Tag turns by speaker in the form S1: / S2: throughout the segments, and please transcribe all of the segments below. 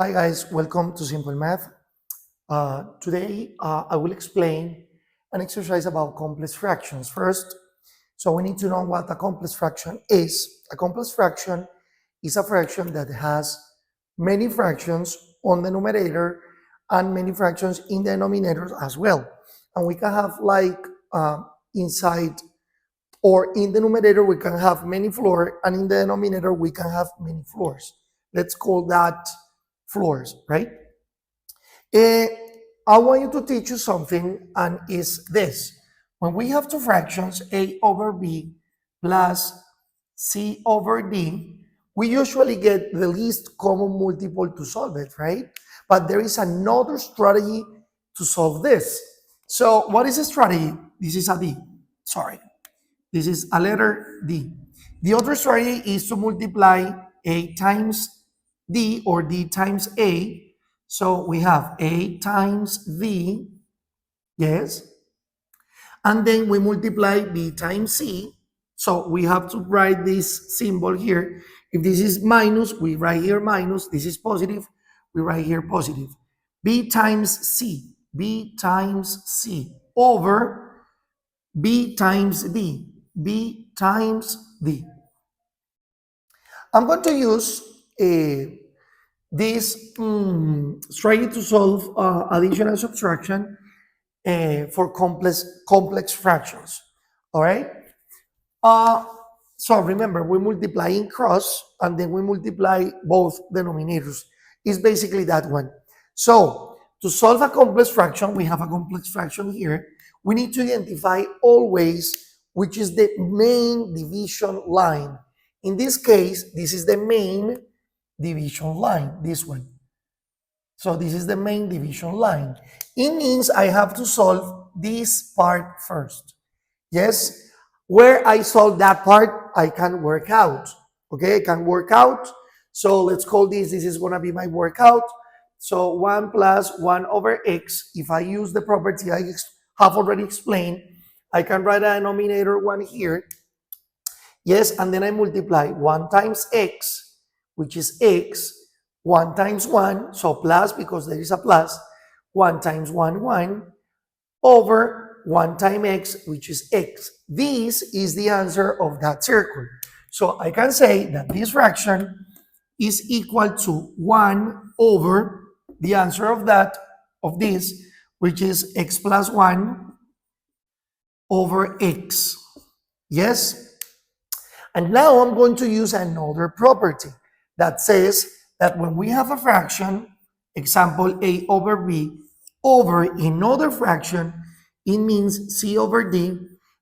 S1: Hi guys, welcome to Simple Math. Today I will explain an exercise about complex fractions. First, so we need to know what a complex fraction is. A complex fraction is a fraction that has many fractions on the numerator and many fractions in the denominator as well. And we can have inside or in the numerator we can have many floors and in the denominator we can have many floors. Let's call that floors, right? I want you to teach you something, and is this. When we have two fractions, a over b plus c over d, we usually get the least common multiple to solve it, right? But there is another strategy to solve this. So what is the strategy? This is a d, sorry. This is a letter d. The other strategy is to multiply a times d or d times a. So we have a times v, yes, and then we multiply b times c. So we have to write this symbol here. If this is minus, we write here minus. This is positive, we write here positive. B times c over b times d, b times d. I'm going to use this strategy to solve addition and subtraction for complex fractions. All right. So remember, we multiply in cross and then we multiply both denominators. It's basically that one. So to solve a complex fraction, we have a complex fraction here. We need to identify always which is the main division line. In this case, this is the main division line, this one. So this is the main division line. It means I have to solve this part first. Yes, where I solve that part, I can work out. Okay, I can work out. So let's call this is going to be my workout. So 1 plus 1 over x, if I use the property I have already explained, I can write a denominator 1 here. Yes, and then I multiply 1 times x, which is x, 1 times 1, so plus because there is a plus, 1 times 1, 1, over 1 times x, which is x. This is the answer of that circle. So I can say that this fraction is equal to 1 over the answer of this, which is x plus 1 over x. Yes? And now I'm going to use another property that says that when we have a fraction, example a over b, over another fraction, it means c over d.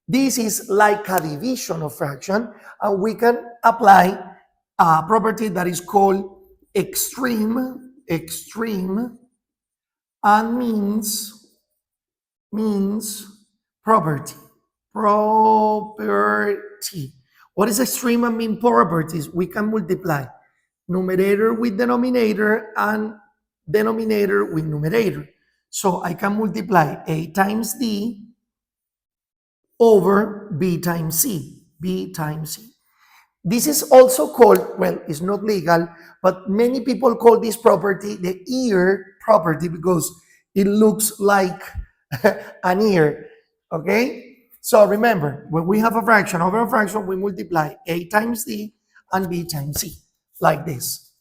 S1: This is like a division of fraction, and we can apply a property that is called extreme, and means property. What is extreme and mean properties? We can multiply numerator with denominator and denominator with numerator. So I can multiply a times d over b times c, This is also called, well, it's not legal, but many people call this property the ear property because it looks like an ear, okay? So remember, when we have a fraction over a fraction, we multiply a times d and b times c, like this.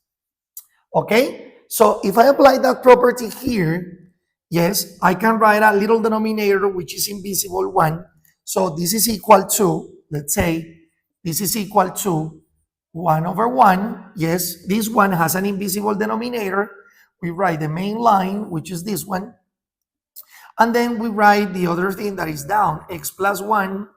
S1: Okay? So if I apply that property here, yes, I can write a little denominator which is invisible 1. So this is equal to, let's say, this is equal to 1 over 1. Yes, this one has an invisible denominator. We write the main line, which is this one. And then we write the other thing that is down, x plus 1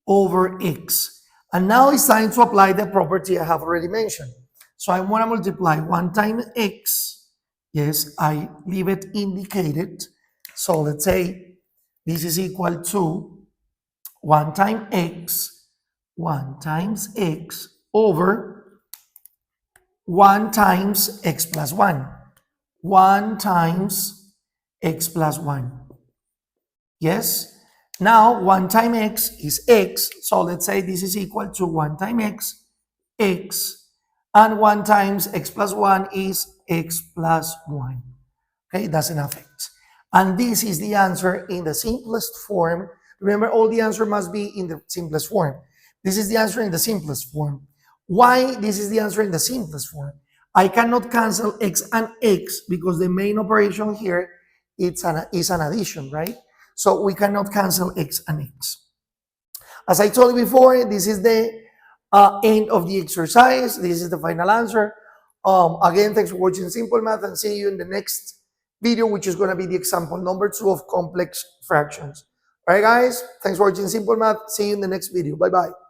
S1: over x. And now it's time to apply the property I have already mentioned. So I want to multiply 1 times x. Yes, I leave it indicated. So let's say this is equal to 1 times x over 1 times x plus 1. 1 times x plus 1. Yes? Now 1 times x is x. So let's say this is equal to 1 times x, and 1 times x plus 1 is x plus 1. Okay, it doesn't have x. And this is the answer in the simplest form. Remember, all the answer must be in the simplest form. This is the answer in the simplest form. Why this is the answer in the simplest form? I cannot cancel x and x because the main operation here is an addition, right? So we cannot cancel x and x. As I told you before, this is the end of the exercise. This is the final answer. Again, thanks for watching Simple Math, and see you in the next video, which is going to be the example number 2 of complex fractions. All right, guys, thanks for watching Simple Math. See you in the next video. Bye-bye.